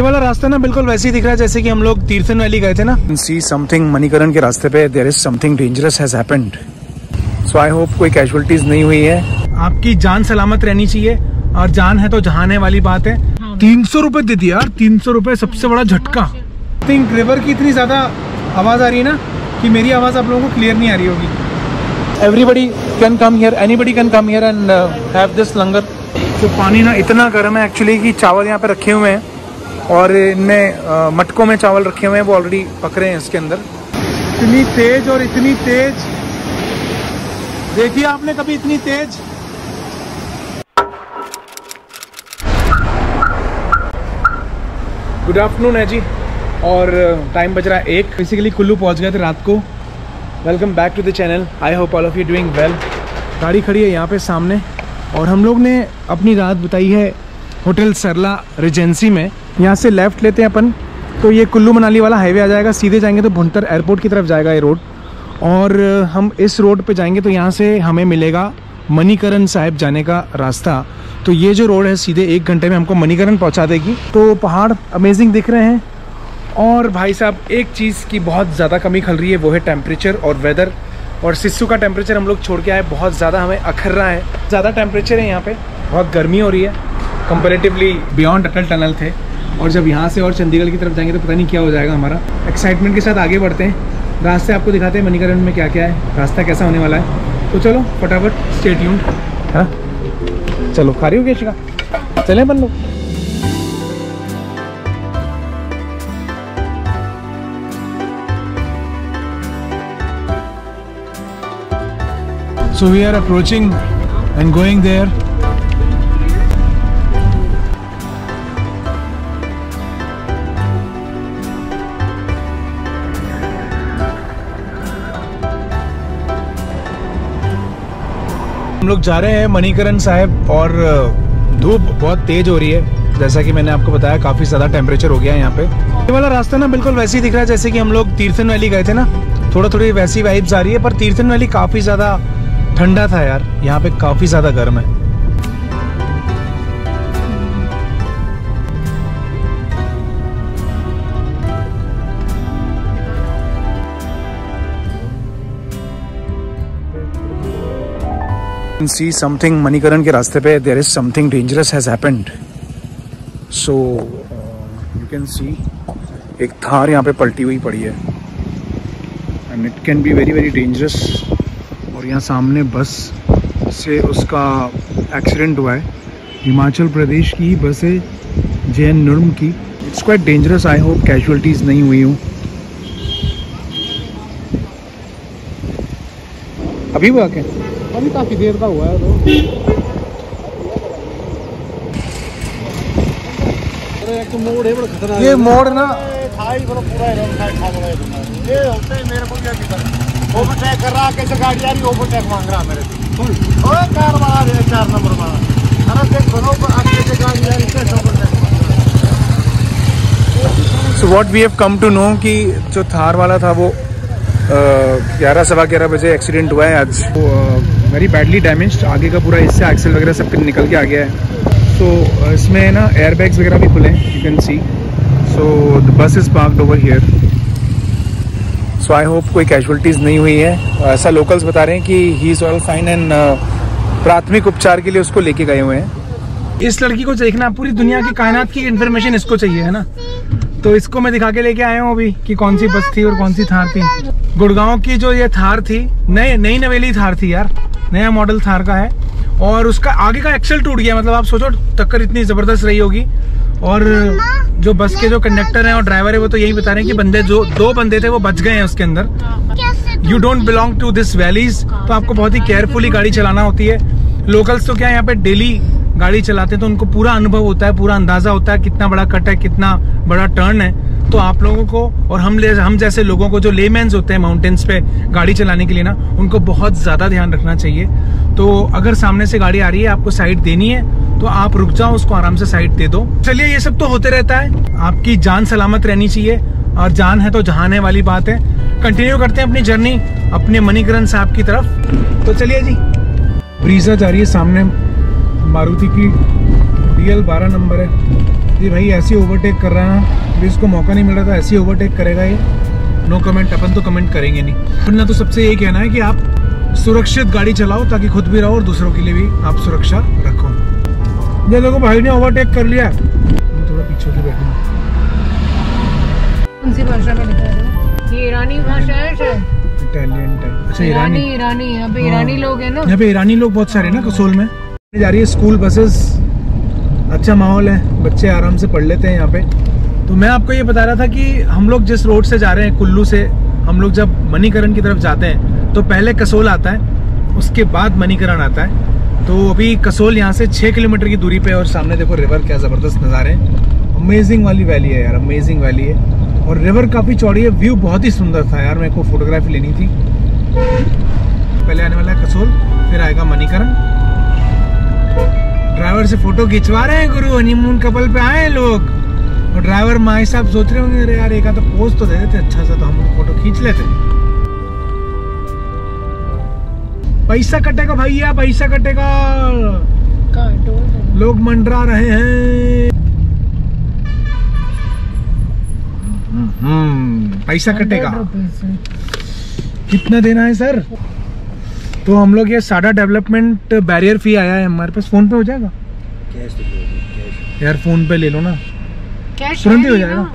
ये वाला रास्ता ना बिल्कुल वैसे ही दिख रहा है जैसे कि हम लोग तीर्थन वैली गए थे ना। सी समथिंग मणिकरण के रास्ते पे there is something dangerous has happened, so I hope कोई कैजुअलिटीज नहीं हुई है। आपकी जान सलामत रहनी चाहिए, और जान है तो जहान है वाली बात है। 300 रुपए दे दिया यार, 300 रुपए सबसे बड़ा झटका। थिंक रिवर की इतनी ज्यादा आवाज आ रही है ना कि मेरी आवाज आप लोगों को क्लियर नहीं आ रही होगी। Everybody can come here, anybody can come here and have this langar. तो पानी ना इतना गर्म है एक्चुअली कि चावल यहाँ पे रखे हुए हैं, और इनमें मटकों में चावल रखे हुए हैं, वो ऑलरेडी पक रहे हैं इसके अंदर। इतनी तेज और इतनी तेज देखिए आपने कभी इतनी तेज। गुड आफ्टरनून है जी, और टाइम बज रहा है 1। बेसिकली कुल्लू पहुंच गए थे रात को। Welcome back to the channel, I hope all of you doing well. गाड़ी खड़ी है यहाँ पे सामने, और हम लोग ने अपनी रात बताई है होटल सरला रिजेंसी में। यहाँ से लेफ्ट लेते हैं अपन तो ये कुल्लू मनाली वाला हाईवे आ जाएगा, सीधे जाएंगे तो भुंतर एयरपोर्ट की तरफ जाएगा ये रोड, और हम इस रोड पे जाएंगे तो यहाँ से हमें मिलेगा मणिकरण साहिब जाने का रास्ता। तो ये जो रोड है सीधे 1 घंटे में हमको मणिकरण पहुँचा देगी। तो पहाड़ अमेजिंग दिख रहे हैं, और भाई साहब एक चीज़ की बहुत ज़्यादा कमी खल रही है, वो है टेम्परेचर और वेदर। और सिस्सू का टेम्परेचर हम लोग छोड़ के आए, बहुत ज़्यादा हमें अखर रहा है, ज़्यादा टेम्परेचर है यहाँ पे, बहुत गर्मी हो रही है कंपैरेटिवली बियॉन्ड अटल टनल थे। और जब यहाँ से और चंडीगढ़ की तरफ जाएंगे तो पता नहीं क्या हो जाएगा हमारा। एक्साइटमेंट के साथ आगे बढ़ते हैं, रास्ते आपको दिखाते हैं मणिकरण में क्या क्या है, रास्ता कैसा होने वाला है। तो चलो फटाफट स्टे ट्यून्ड। हाँ चलो, खा रही हो क्या? चलें अपन लोग। So we are approaching and going there. हम लोग जा रहे हैं मणिकरण साहिब, और धूप बहुत तेज हो रही है, जैसा कि मैंने आपको बताया काफी ज्यादा टेम्परेचर हो गया है यहाँ पे। ये वाला रास्ता ना बिल्कुल वैसे ही दिख रहा है जैसे कि हम लोग तीर्थन वैली गए थे ना, थोड़ी वैसी वाइब्स आ रही है। पर तीर्थन वैली काफी ज्यादा ठंडा था यार, यहाँ पे काफी ज्यादा गर्म है। See something मणिकरण के रास्ते पे there is something dangerous has happened, so you can see एक थार यहाँ पे पलटी हुई पड़ी है, and it can be very dangerous। और यहाँ सामने बस से उसका एक्सीडेंट हुआ है, हिमाचल प्रदेश की बस है, जैन नुर्म की। It's quite dangerous, I hope casualties नहीं हुई हूँ। अभी हुआ क्या? अभी काफी देर का हुआ है। तो मोड़ है बड़ा खतरनाक, ये मोड़ ना पूरा ये होते हैं। मेरे को क्या दिक्कत, ओवरटेक कर रहा, कैसे गाड़ी आ रही, ओवरटेक मांग रहा मेरे से। ओए कार वाला है 4 नंबर वाला, अरे देख बनो पर आगे से गाड़ी आ रही है, overtake. So what we have come to know कि जो थार वाला था वो 11 सवा 11 बजे एक्सीडेंट हुआ है आज। वेरी बैडली डैमेज्ड, आगे का पूरा हिस्सा एक्सेल वगैरह सब निकल के आ गया है। सो इसमें ना एयर बैग्स वगैरह भी खुले हैं, you can C. So the bus is parked over here. So I hope कोई कैजुअलिटीज नहीं हुई है। ऐसा लोकल्स बता रहे हैं कि he is all fine, and प्राथमिक उपचार के लिए उसको लेके गए हुए हैं। इस लड़की को देखना, पूरी दुनिया की कायनात की इन्फॉर्मेशन इसको चाहिए है ना, तो इसको मैं दिखा के लेके आया हूँ अभी कि कौन सी बस थी और कौन सी थार थी। गुड़गांव की जो ये थार थी, नई नवेली थार थी यार, नया मॉडल थार का है, और उसका आगे का एक्सेल टूट गया। मतलब आप सोचो टक्कर इतनी जबरदस्त रही होगी। और जो बस के जो कंडक्टर हैं और ड्राइवर है वो तो यही बता रहे हैं कि बंदे जो 2 बंदे थे वो बच गए हैं उसके अंदर। You don't belong to this valleys, तो आपको बहुत ही केयरफुली गाड़ी चलाना होती है। लोकल्स तो क्या यहाँ पे डेली गाड़ी चलाते हैं, तो उनको पूरा अनुभव होता है, पूरा अंदाजा होता है कितना बड़ा कट है, कितना बड़ा टर्न है। तो आप लोगों को और हम जैसे लोगों को जो लेमैन्स होते हैं माउंटेन्स पे गाड़ी चलाने के लिए ना, उनको बहुत ज्यादा ध्यान रखना चाहिए। तो अगर सामने से गाड़ी आ रही है, आपको साइड देनी है तो आप रुक जाओ, उसको आराम से साइड दे दो। चलिए, ये सब तो होते रहता है, आपकी जान सलामत रहनी चाहिए, और जान है तो जहान है वाली बात है। कंटिन्यू करते हैं अपनी जर्नी अपने मणिकरण साहब की तरफ। तो चलिए जी, ब्रीजा जा रही है सामने, मारुति की DL 12 नंबर है। ये भाई ऐसे ओवरटेक कर रहा है ना, अभी इसको मौका नहीं मिल रहा था, ऐसे ओवरटेक करेगा ये। नो कमेंट, अपन तो कमेंट करेंगे नहीं। वरना तो सबसे यही कहना है कि आप सुरक्षित गाड़ी चलाओ ताकि खुद भी रहो और दूसरों के लिए भी आप सुरक्षा रखो। ये देखो भाई ने ओवरटेक कर लिया, मैं थोड़ा पीछे की बैठूं। कौन सी भाषा में लिखा है? ये ईरानी भाषा है शायद, इटालियन टाइप। अच्छा ईरानी यहाँ पे ईरानी लोग हैं ना, यहाँ पे ईरानी लोग बहुत सारे ना कसोल में। जा रही है स्कूल बसेस, अच्छा माहौल है, बच्चे आराम से पढ़ लेते हैं यहाँ पे। तो मैं आपको ये बता रहा था कि हम लोग जिस रोड से जा रहे हैं कुल्लू से, हम लोग जब मणिकरण की तरफ जाते हैं तो पहले कसोल आता है, उसके बाद मणिकरण आता है। तो अभी कसोल यहाँ से 6 किलोमीटर की दूरी पे, और सामने देखो रिवर, क्या ज़बरदस्त नज़ारे हैं। अमेजिंग वाली वैली है यार, अमेजिंग वैली है, और रिवर काफ़ी चौड़ी है, व्यू बहुत ही सुंदर था यार। मेरे को फोटोग्राफी लेनी थी। पहले आने वाला है कसोल, फिर आएगा मणिकरण। ड्राइवर से फोटो खिंचवा रहे हैं गुरु, हनीमून कपल पे आए हैं लोग, और ड्राइवर माई साहब सोच रहे होंगे अरे यार एक तो पोज तो दे देते अच्छा सा, तो हम फोटो खींच लेते। पैसा कटेगा भैया, पैसा कटेगा, लोग मंडरा रहे हैं। पैसा कटेगा। कितना देना है सर? तो हम लोग ये साडा डेवलपमेंट बैरियर फी आया है हमारे पास। फोन पे हो जाएगा? कैश यार, फोन पे ले लो ना, तुरंत ही हो जाएगा।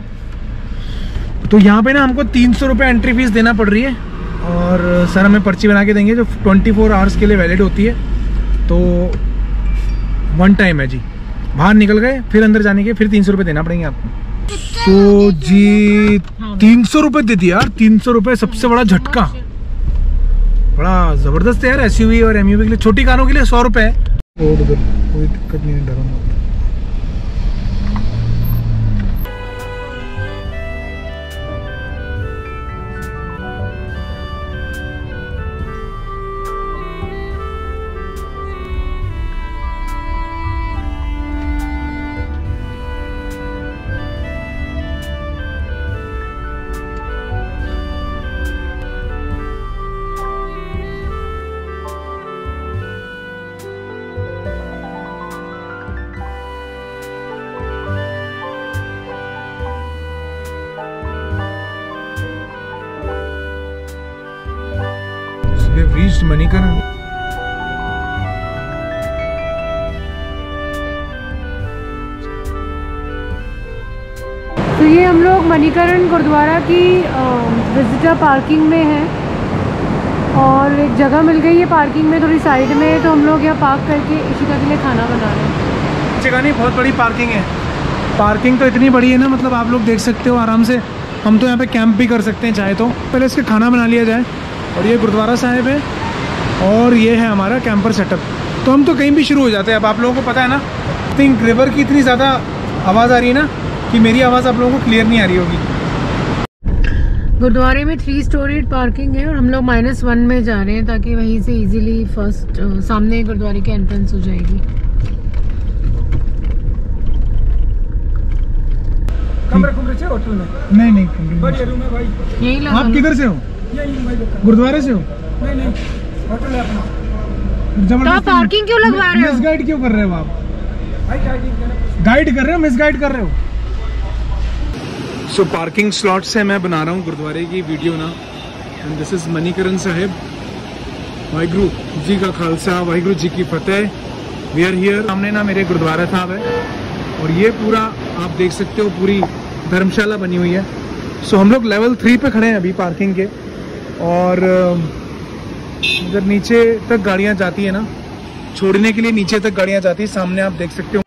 तो यहाँ पे ना हमको 300 रुपये एंट्री फीस देना पड़ रही है, और सर हमें पर्ची बना के देंगे जो 24 आवर्स के लिए वैलिड होती है। तो 1 टाइम है जी, बाहर निकल गए फिर अंदर जाने के फिर 300 रुपये देना पड़ेंगे आपको। तो जी 300 रुपये दे दिया यार, 300 रुपये सबसे बड़ा झटका, बड़ा जबरदस्त है यार। एसयूवी और एमयूवी के लिए, छोटी कारों के लिए 100 रुपये है। कोई दिक्कत नहीं है, डरो मत। मणिकरण। तो ये हम लोग मणिकरण गुरुद्वारा की विजिटर पार्किंग में हैं, और एक जगह मिल गई है पार्किंग में थोड़ी साइड में, तो हम लोग यहाँ पार्क करके इशिका के लिए खाना बना रहे हैं। जगह नहीं, बहुत बड़ी पार्किंग है। पार्किंग तो इतनी बड़ी है ना, मतलब आप लोग देख सकते हो आराम से। हम तो यहाँ पे कैंप भी कर सकते हैं चाहे तो। पहले इसके खाना बना लिया जाए। और ये गुरुद्वारा साहिब है, और ये है हमारा कैंपर सेटअप। तो हम तो कहीं भी शुरू हो जाते हैं। अब आप लोगों को पता है ना, थिंक रिवर की इतनी ज़्यादा आवाज़ आ रही है ना कि मेरी आवाज़ आप लोगों को क्लियर नहीं आ रही होगी। गुरुद्वारे में 3 स्टोरीड पार्किंग है, और हम लोग -1 में जा रहे हैं ताकि वहीं से इजीली फर्स्ट सामने गुरुद्वारे की एंट्रेंस हो जाएगी। कमरे होटल में? नहीं नहीं, रूम है भाई। यही लगा। आप किधर से हो? गुरुद्वारे से हो? नहीं, होटल है अपना। तो आप पार्किंग क्यों लगवा रहे हो? मिसगाइड क्यों कर रहे हो आप? गाइड कर रहे हो, मिसगाइड कर रहे हो। सो पार्किंग स्लॉट से मैं बना रहा हूँ गुरुद्वारे की वीडियो ना, and this is Manikaran Sahib. Waheguru ji का खालसा, वाहिगुरु जी की फतेह। We are here. सामने ना मेरे गुरुद्वारा साहब है, और ये पूरा आप देख सकते हो, पूरी धर्मशाला बनी हुई है। सो हम लोग लेवल 3 पे खड़े हैं अभी पार्किंग के, और इधर नीचे तक गाड़ियां जाती है ना, छोड़ने के लिए नीचे तक गाड़ियां जाती है। सामने आप देख सकते हो।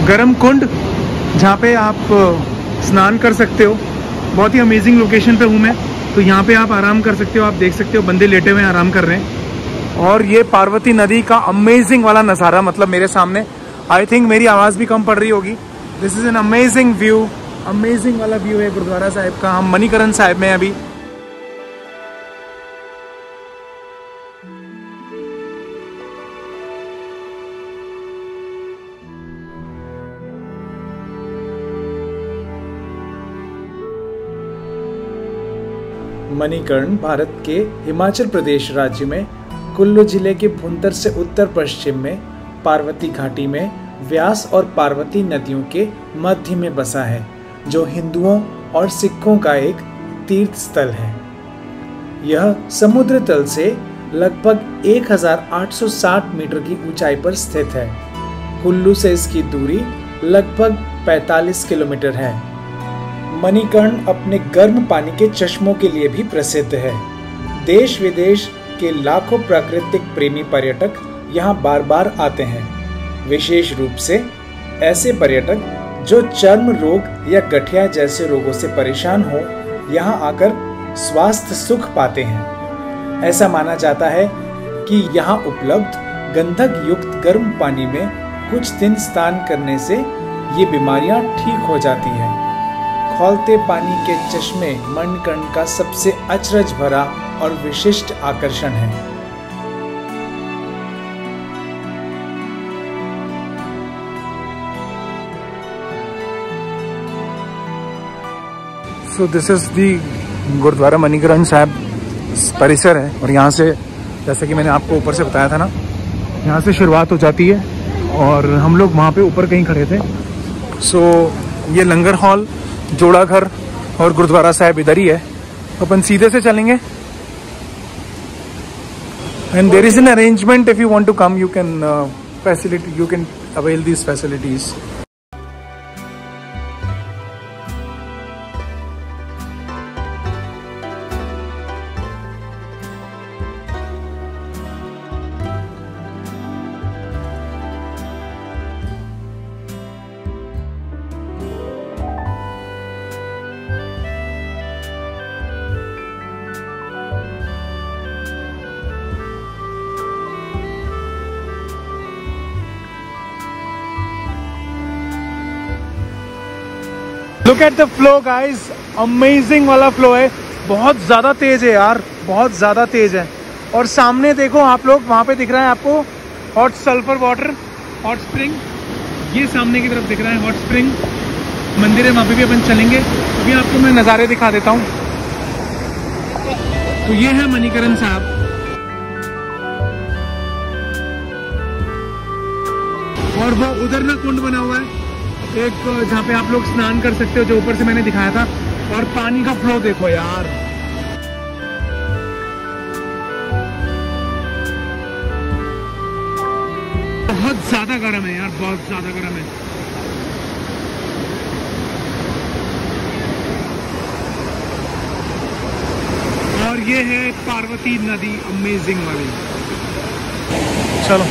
गरम कुंड, जहाँ पे आप स्नान कर सकते हो। बहुत ही अमेजिंग लोकेशन पे हूँ मैं। तो यहाँ पे आप आराम कर सकते हो। आप देख सकते हो बंदे लेटे हुए आराम कर रहे हैं। और ये पार्वती नदी का अमेजिंग वाला नज़ारा, मतलब मेरे सामने। आई थिंक मेरी आवाज़ भी कम पड़ रही होगी। This is an amazing view, amazing वाला व्यू है गुरुद्वारा साहिब का। हम मणिकरण साहिब में अभी। मणिकर्ण भारत के हिमाचल प्रदेश राज्य में कुल्लू जिले के भुंतर से उत्तर पश्चिम में पार्वती घाटी में व्यास और पार्वती नदियों के मध्य में बसा है, जो हिंदुओं और सिखों का एक तीर्थ स्थल है। यह समुद्र तल से लगभग 1860 मीटर की ऊंचाई पर स्थित है। कुल्लू से इसकी दूरी लगभग 45 किलोमीटर है। मणिकर्ण अपने गर्म पानी के चश्मों के लिए भी प्रसिद्ध है। देश विदेश के लाखों प्राकृतिक प्रेमी पर्यटक यहाँ बार बार आते हैं। विशेष रूप से ऐसे पर्यटक जो चर्म रोग या गठिया जैसे रोगों से परेशान हो, यहाँ आकर स्वास्थ्य सुख पाते हैं। ऐसा माना जाता है कि यहाँ उपलब्ध गंधक युक्त गर्म पानी में कुछ दिन स्नान करने से ये बीमारियां ठीक हो जाती हैं। खौलते पानी के चश्मे मणिकर्ण का सबसे अचरज भरा और विशिष्ट आकर्षण है। So this is the Gurudwara Manikaran Sahib परिसर है, और यहाँ से जैसे कि मैंने आपको ऊपर से बताया था ना, यहाँ से शुरुआत हो जाती है और हम लोग वहाँ पे ऊपर कहीं खड़े थे। सो ये लंगर हॉल, जोड़ा घर और गुरुद्वारा साहिब इधर ही है। अपन सीधे से चलेंगे। And there is an arrangement, if you want to come you can facility, you can avail these facilities. Look at the flow guys, amazing वाला फ्लो है। बहुत ज़्यादा तेज है यार, बहुत ज़्यादा तेज है। और सामने देखो आप लोग, वहाँ पे दिख रहा है आपको hot sulphur water, hot spring. ये सामने की तरफ दिख रहा है हॉट स्प्रिंग मंदिर है, वहाँ पे भी अपन चलेंगे। अभी आपको मैं नज़ारे दिखा देता हूँ। तो ये है मणिकरण साहिब, और वो उधर ना कुंड बना हुआ है एक, जहाँ पे आप लोग स्नान कर सकते हो, जो ऊपर से मैंने दिखाया था। और पानी का फ्लो देखो यार, बहुत ज्यादा गर्म है यार, बहुत ज्यादा गर्म है। और ये है पार्वती नदी, अमेजिंग वाली। चलो,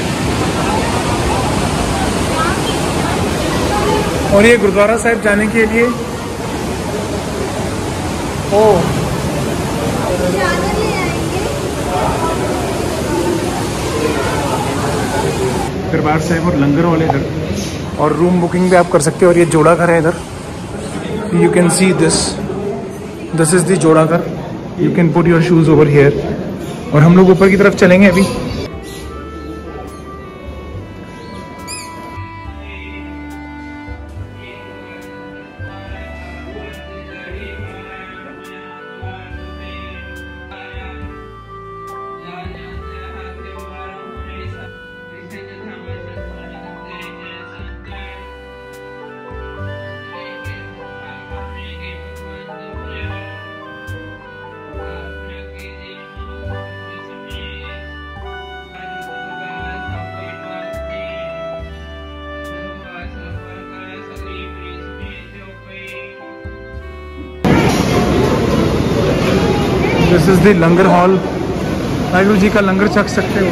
और ये गुरुद्वारा साहिब जाने के लिए दरबार साहिब और लंगर हॉल इधर, और रूम बुकिंग भी आप कर सकते हो। और ये जोड़ा घर है इधर, you can see this is the joda ghar. You can put your shoes over here. और हम लोग ऊपर की तरफ चलेंगे अभी। This is the langar hall. Waheguru ji का लंगर छक सकते हो।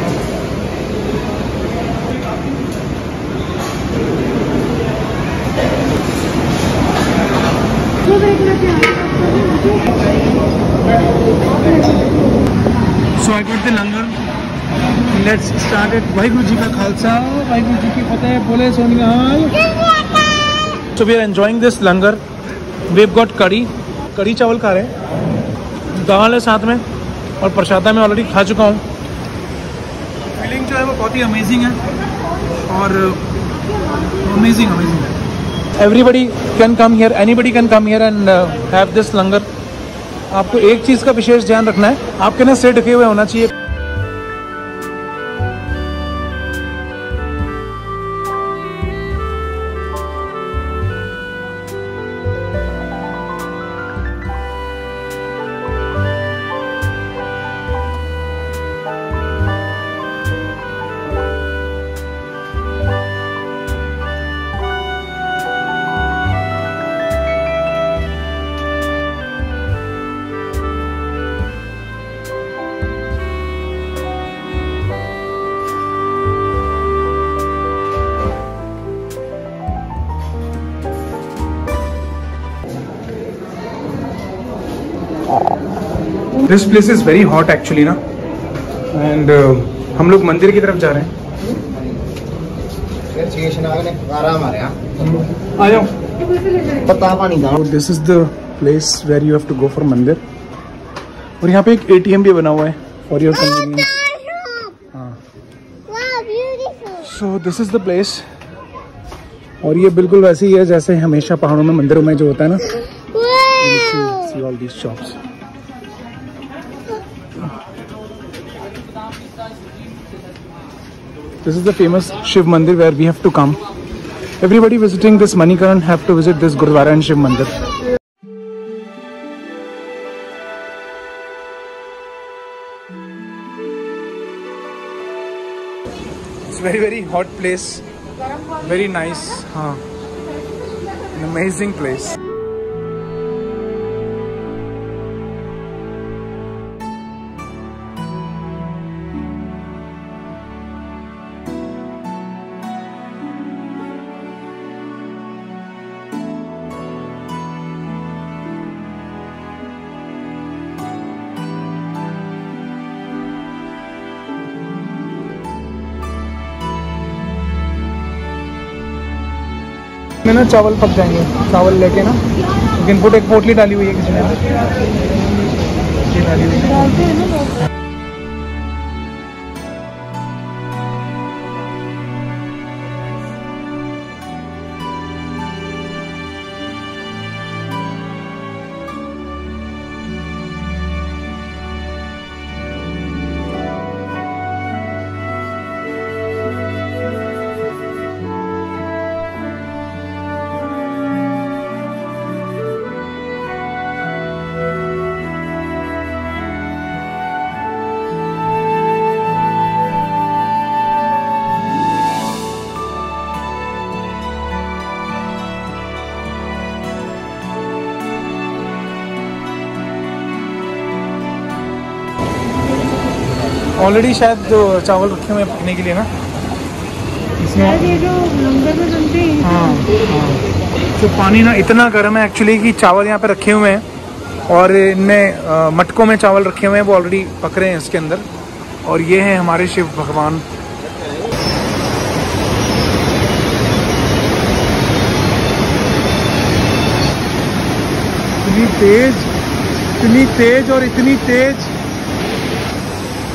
So I got the langar let's start it. Waheguru ji का खालसा, वाहिगुरु जी की फतेह, बोले सोनिहाल। So we are enjoying this langar. We have got kadhi chawal खा रहे हैं, दाल है साथ में, और प्रसादा मैं ऑलरेडी खा चुका हूँ। फीलिंग जो है वो बहुत ही अमेजिंग है, और amazing. Everybody can come here, anybody can come here and have this langar. आपको एक चीज़ का विशेष ध्यान रखना है, आपके ना सिर ढके हुए होना चाहिए। This place is very hot actually ना, एंड हम लोग मंदिर की तरफ जा रहे हैं। आ जाओ। This is the place where you have to go for mandir, और यहाँ पे एक ATM भी बना हुआ है for your convenience. So this is the place, और ये बिल्कुल वैसे ही है जैसे हमेशा पहाड़ों में मंदिरों में जो होता है ना। See all these shops. This is the famous Shiv Mandir where we have to come. Everybody visiting this Manikaran have to visit this Gurudwara and Shiv Mandir. It's very hot place. Very nice. An amazing place. में ना चावल पक जाएंगे, चावल लेके ना, लेकिन foot एक पोटली डाली हुई है किसी ने, डाली हुई है। ऑलरेडी शायद चावल रखे हुए हैं पकने के लिए ना, इसमें ये जो लंगर में बनते हैं। हाँ। तो पानी ना इतना गर्म है एक्चुअली कि चावल यहाँ पे रखे हुए हैं, और इनमें मटकों में चावल रखे हुए हैं, वो ऑलरेडी पक रहे हैं इसके अंदर। और ये हैं हमारे शिव भगवान। इतनी तेज और इतनी तेज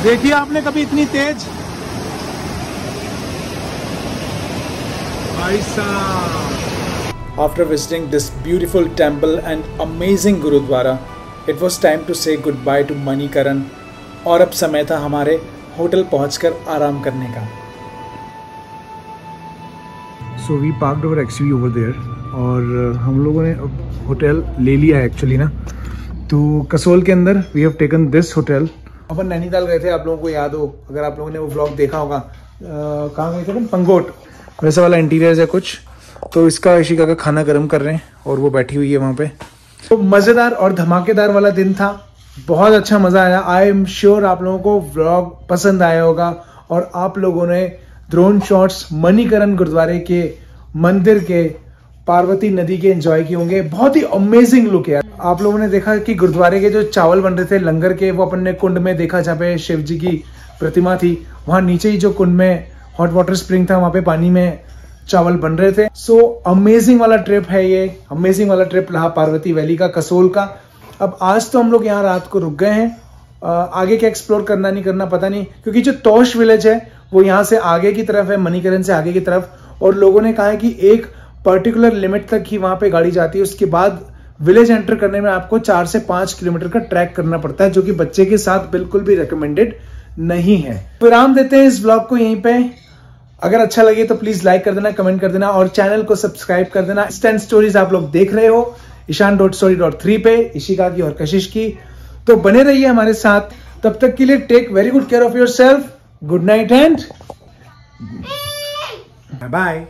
देखिए आपने कभी इतनी तेज? भाई साहब। After visiting this beautiful temple and amazing Gurudwara, it was time to say goodbye to Manikaran, और अब समय था हमारे होटल पहुंचकर आराम करने का। So we parked our XUV over there, और हम लोगों ने होटल ले लिया है एक्चुअली ना। तो कसोल के अंदर we have taken this hotel। अपन नैनीताल गए थे, आप लोगों को याद हो, अगर आप लोगों ने वो व्लॉग देखा होगा। कहाँ गए थे अपन? पंगोट। वैसा वाला इंटीरियर है कुछ। तो इसका इशिका का खाना गर्म कर रहे हैं, और वो बैठी हुई है वहाँ पे। तो मज़ेदार और धमाकेदार वाला दिन था, बहुत अच्छा मज़ा आया। आई एम श्योर आप लोगों को व्लॉग पसंद आया होगा, और आप लोगों ने ड्रोन शॉट्स मणिकरण गुरुद्वारे के मंदिर के, पार्वती नदी के एंजॉय किए होंगे। बहुत ही अमेजिंग लुक है। आप लोगों ने देखा कि गुरुद्वारे के जो चावल बन रहे थे लंगर के, वो अपन ने कुंड में देखा जहाँ पे शिव जी की प्रतिमा थी, वहां नीचे ही जो कुंड में हॉट वाटर स्प्रिंग था, वहां पे पानी में चावल बन रहे थे। सो अमेजिंग वाला ट्रिप है ये, अमेजिंग वाला ट्रिप रहा पार्वती वैली का, कसोल का। अब आज तो हम लोग यहाँ रात को रुक गए हैं, आगे क्या एक्सप्लोर करना नहीं करना पता नहीं, क्योंकि जो तोश विलेज है वो यहाँ से आगे की तरफ है, मणिकरण से आगे की तरफ, और लोगों ने कहा है कि एक पर्टिकुलर लिमिट तक ही वहां पे गाड़ी जाती है, उसके बाद विलेज एंटर करने में आपको 4 से 5 किलोमीटर का ट्रैक करना पड़ता है, जो कि बच्चे के साथ बिल्कुल भी रिकमेंडेड नहीं है। विराम देते हैं इस ब्लॉग को यहीं पे। अगर अच्छा लगे तो प्लीज लाइक कर देना, कमेंट कर देना और चैनल को सब्सक्राइब कर देना। इंस्टेंट स्टोरीज आप लोग देख रहे हो ईशान.story.3 पे, इशिका की और कशिश की, तो बने रहिए हमारे साथ। तब तक के लिए take very good care of yourself, good night and bye bye.